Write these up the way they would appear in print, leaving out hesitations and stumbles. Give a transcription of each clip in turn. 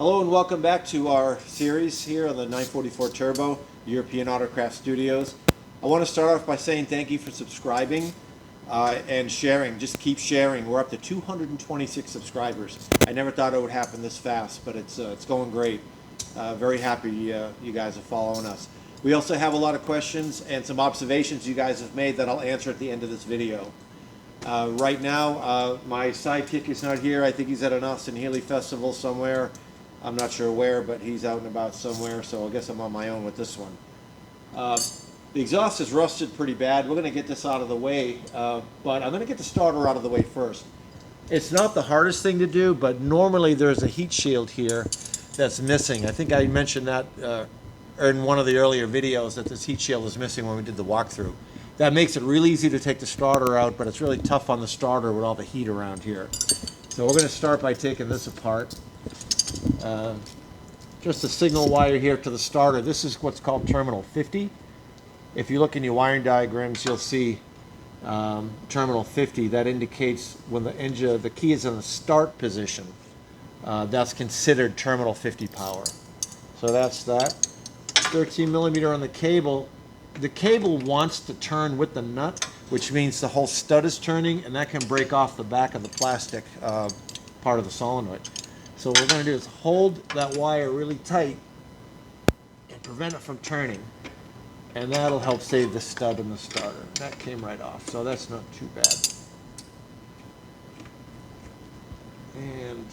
Hello and welcome back to our series here on the 944 Turbo, European Autocraft Studios. I want to start off by saying thank you for subscribing and sharing. Just keep sharing. We're up to 226 subscribers. I never thought it would happen this fast, but it's going great. Very happy you guys are following us. We also have a lot of questions and some observations you guys have made that I'll answer at the end of this video. Right now, my sidekick is not here. I think he's at an Austin Healey festival somewhere. I'm not sure where, but he's out and about somewhere, so I guess I'm on my own with this one. The exhaust is rusted pretty bad. We're going to get this out of the way, but I'm going to get the starter out of the way first. It's not the hardest thing to do, but normally there's a heat shield here that's missing. I think I mentioned that in one of the earlier videos that this heat shield is missing when we did the walkthrough. That makes it really easy to take the starter out, but it's really tough on the starter with all the heat around here. So we're going to start by taking this apart. Just a signal wire here to the starter. This is what's called terminal 50. If you look in your wiring diagrams, you'll see terminal 50. That indicates when the key is in the start position. That's considered terminal 50 power. So that's that. 13 millimeter on the cable. The cable wants to turn with the nut, which means the whole stud is turning, and that can break off the back of the plastic part of the solenoid. So what we're going to do is hold that wire really tight and prevent it from turning. And that'll help save the stud in the starter. That came right off, so that's not too bad. And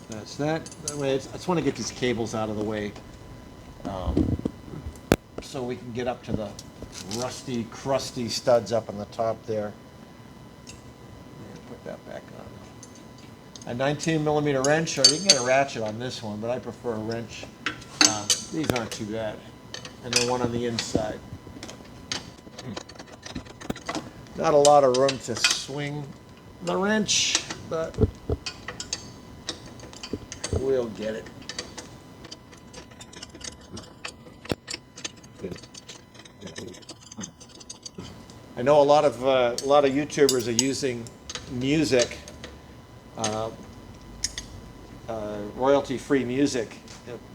that's that. That way, I just want to get these cables out of the way so we can get up to the rusty, crusty studs up on the top there. And put that back on. A 19 millimeter wrench, or you can get a ratchet on this one, but I prefer a wrench. These aren't too bad. And then one on the inside. Not a lot of room to swing the wrench, but we'll get it. I know a lot of YouTubers are using music. Royalty-free music.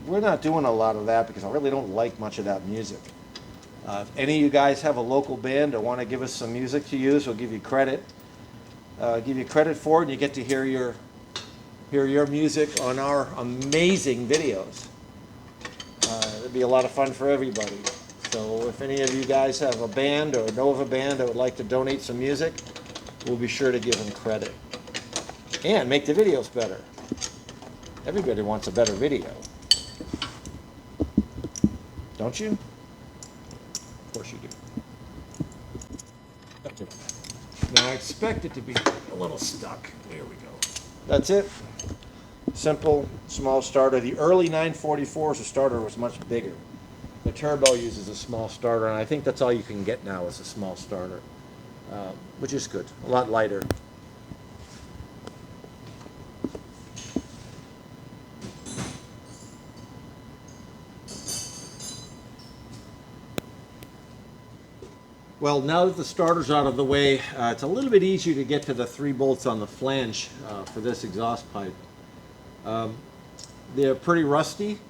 We're not doing a lot of that because I really don't like much of that music. If any of you guys have a local band or want to give us some music to use, we'll give you credit. Give you credit for it, and you get to hear your music on our amazing videos. It'd be a lot of fun for everybody. So if any of you guys have a band or know of a band that would like to donate some music, we'll be sure to give them credit. And make the videos better. Everybody wants a better video. Don't you? Of course you do. Now I expect it to be a little stuck. There we go. That's it. Simple, small starter. The early 944s, the starter was much bigger. The Turbo uses a small starter, and I think that's all you can get now is a small starter, which is good. A lot lighter. Well, now that the starter's out of the way, it's a little bit easier to get to the 3 bolts on the flange for this exhaust pipe. They're pretty rusty.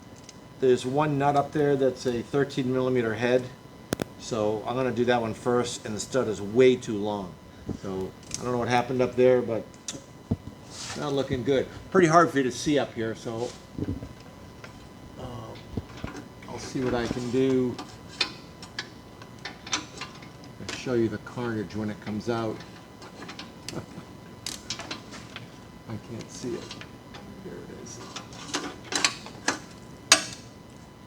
There's one nut up there that's a 13 millimeter head. So I'm going to do that one first, and the stud is way too long. So I don't know what happened up there, but not looking good. Pretty hard for you to see up here, so I'll see what I can do. Show you the carnage when it comes out. I can't see it. Here it is.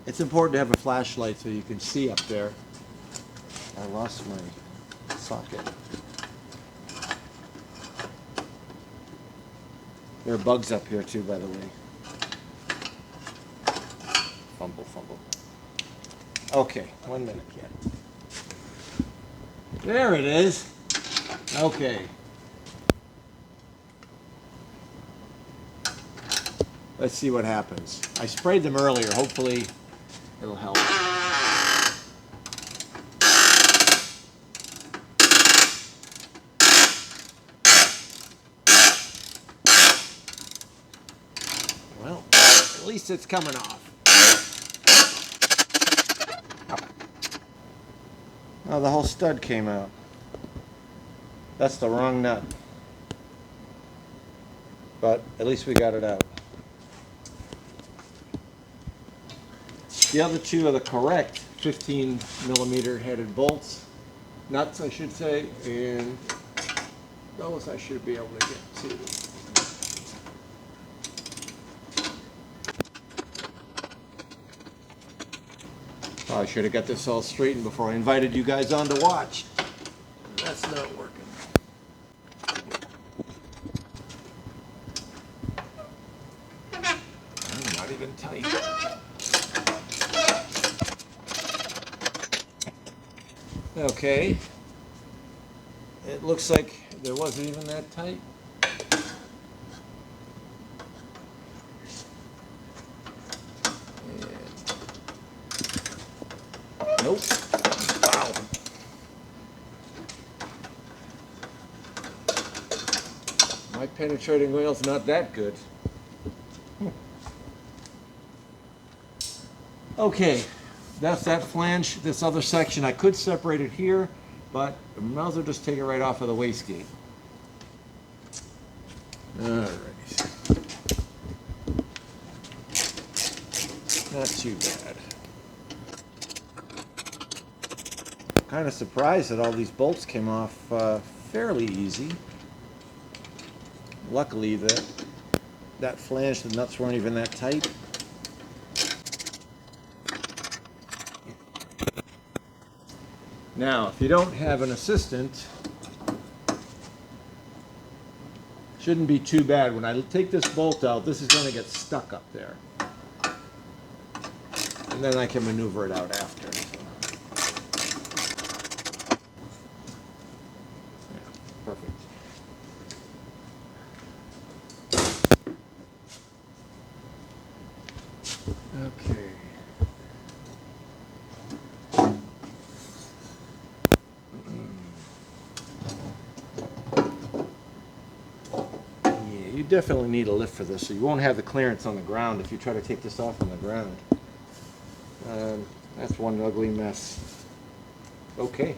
It's important to have a flashlight so you can see up there. I lost my socket. There are bugs up here too, by the way. Fumble, fumble. Okay, 1 minute yet. There it is. Okay. Let's see what happens. I sprayed them earlier. Hopefully it'll help. Well, least it's coming off. Oh, the whole stud came out. That's the wrong nut. But at least we got it out. The other two are the correct 15 millimeter headed bolts. Nuts, I should say, and those I should be able to get to. Oh, I should have got this all straightened before I invited you guys on to watch. That's not working. Not even tight. Okay. It looks like there wasn't even that tight. Nope. Wow. My penetrating wheel's not that good. Okay, that's that flange. This other section, I could separate it here, but I might as well just take it right off of the wastegate. Alright. Not too bad. Kind of surprised that all these bolts came off fairly easy. Luckily that flange, the nuts weren't even that tight. Now, if you don't have an assistant, shouldn't be too bad. When I take this bolt out, this is going to get stuck up there. And then I can maneuver it out after. Perfect. Okay. Yeah, you definitely need a lift for this, so you won't have the clearance on the ground if you try to take this off on the ground. That's one ugly mess. Okay.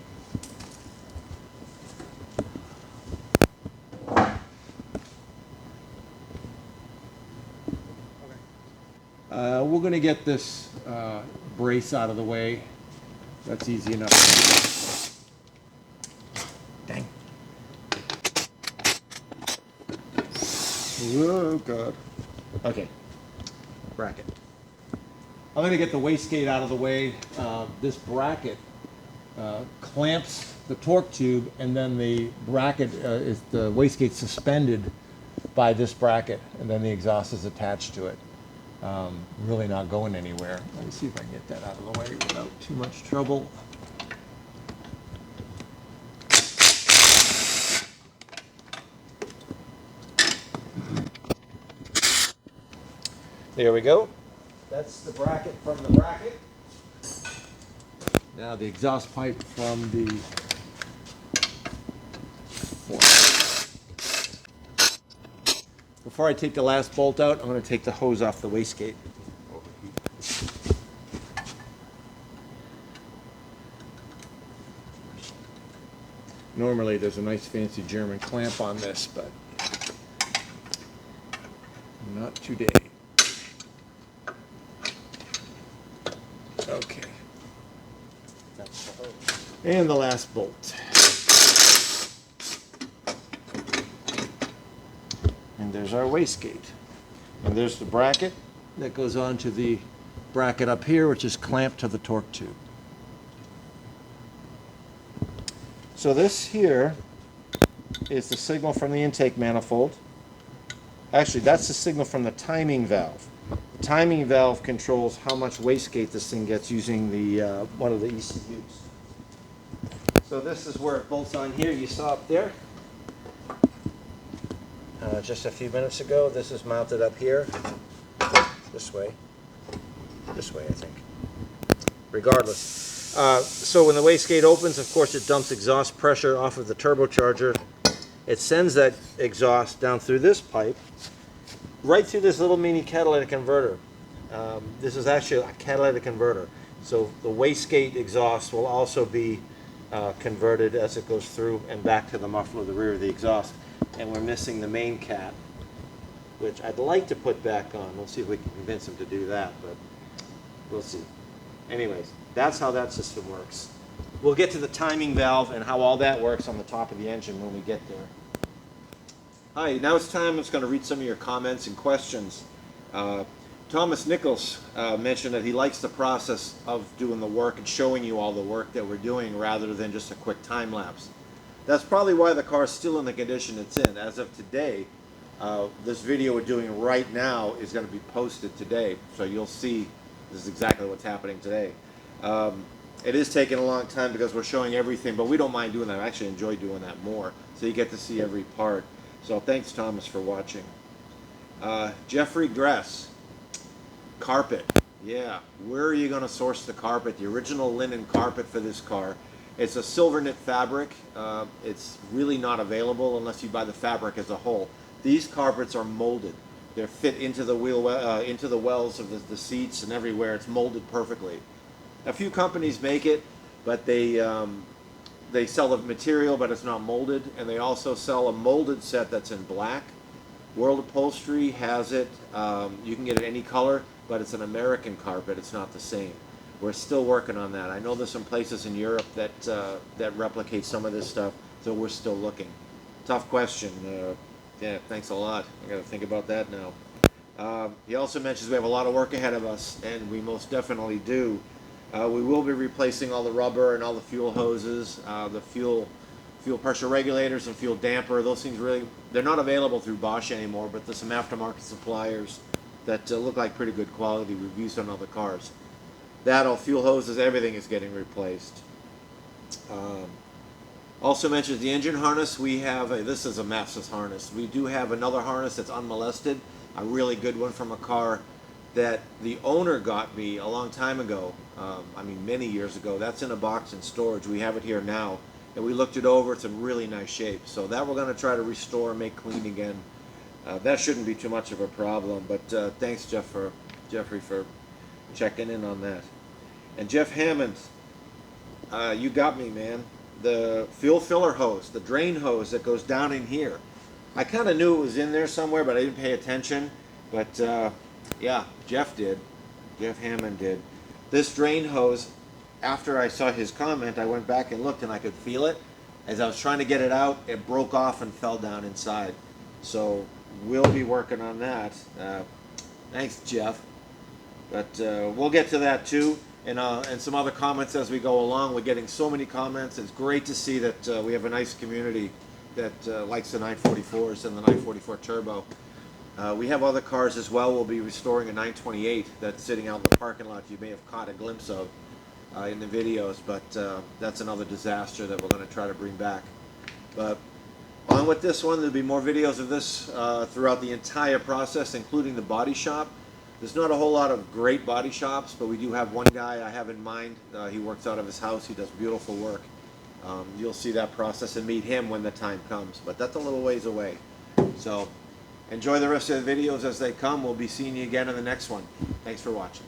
We're going to get this brace out of the way. That's easy enough. Dang. Oh, God. Okay. Bracket. I'm going to get the wastegate out of the way. This bracket clamps the torque tube, and then the bracket is the wastegate suspended by this bracket, and then the exhaust is attached to it. Really not going anywhere. Let me see if I can get that out of the way without too much trouble. There we go. That's the bracket from the bracket. Now the exhaust pipe from the Before I take the last bolt out, I'm going to take the hose off the wastegate. Normally there's a nice fancy German clamp on this, but not today. Okay. That's the hose. And the last bolt. And there's our wastegate. And there's the bracket that goes on to the bracket up here, which is clamped to the torque tube. So this here is the signal from the intake manifold. Actually, that's the signal from the timing valve. The timing valve controls how much wastegate this thing gets using the one of the ECUs. So this is where it bolts on here. You saw up there. Just a few minutes ago, this is mounted up here, this way, I think. Regardless. So when the wastegate opens, of course, it dumps exhaust pressure off of the turbocharger. It sends that exhaust down through this pipe, right through this little mini catalytic converter. This is actually a catalytic converter. So the wastegate exhaust will also be converted as it goes through and back to the muffler, the rear of the exhaust. And we're missing the main cat, which I'd like to put back on. We'll see if we can convince him to do that, but we'll see. Anyways, that's how that system works. We'll get to the timing valve and how all that works on the top of the engine when we get there. Hi, now it's time. I'm just going to read some of your comments and questions. Thomas Nichols mentioned that he likes the process of doing the work and showing you all the work that we're doing rather than just a quick time lapse. That's probably why the car is still in the condition it's in. As of today, this video we're doing right now is going to be posted today, so you'll see this is exactly what's happening today. It is taking a long time because we're showing everything, but we don't mind doing that. I actually enjoy doing that more, so you get to see every part. So thanks, Thomas, for watching. Jeffrey Gress, carpet. Yeah, where are you going to source the carpet? The original linen carpet for this car. It's a silver knit fabric. It's really not available unless you buy the fabric as a whole. These carpets are molded. They're fit into the into the wells of the seats and everywhere. It's molded perfectly. A few companies make it, but they sell the material, but it's not molded, and they also sell a molded set that's in black. World Upholstery has it. You can get it any color, but it's an American carpet. It's not the same. We're still working on that. I know there's some places in Europe that replicate some of this stuff, so we're still looking. Tough question. Yeah, thanks a lot. I got to think about that now. He also mentions we have a lot of work ahead of us, and we most definitely do. We will be replacing all the rubber and all the fuel hoses, the fuel pressure regulators and fuel damper. Those things really, they're not available through Bosch anymore, but there's some aftermarket suppliers that look like pretty good quality. We've used on other cars. That, all fuel hoses, everything is getting replaced. Also mentions the engine harness. We have, this is a mess, this harness. We do have another harness that's unmolested, a really good one from a car that the owner got me a long time ago. I mean, many years ago. That's in a box in storage. We have it here now, and we looked it over. It's in really nice shape. So that we're going to try to restore and make clean again. That shouldn't be too much of a problem. But thanks, Jeffrey, for checking in on that. And Jeff Hammond, you got me, man. The fuel filler hose, the drain hose that goes down in here. I kind of knew it was in there somewhere, but I didn't pay attention. But yeah, Jeff did. Jeff Hammond did. This drain hose, after I saw his comment, I went back and looked and I could feel it. As I was trying to get it out, it broke off and fell down inside. So we'll be working on that. Thanks, Jeff. But we'll get to that too, and some other comments as we go along. We're getting so many comments. It's great to see that we have a nice community that likes the 944s and the 944 Turbo. We have other cars as well. We'll be restoring a 928 that's sitting out in the parking lot you may have caught a glimpse of in the videos, but that's another disaster that we're going to try to bring back. But on with this one, there'll be more videos of this throughout the entire process, including the body shop. There's not a whole lot of great body shops, but we do have one guy I have in mind. He works out of his house. He does beautiful work. You'll see that process and meet him when the time comes, but that's a little ways away. So enjoy the rest of the videos as they come. We'll be seeing you again in the next one. Thanks for watching.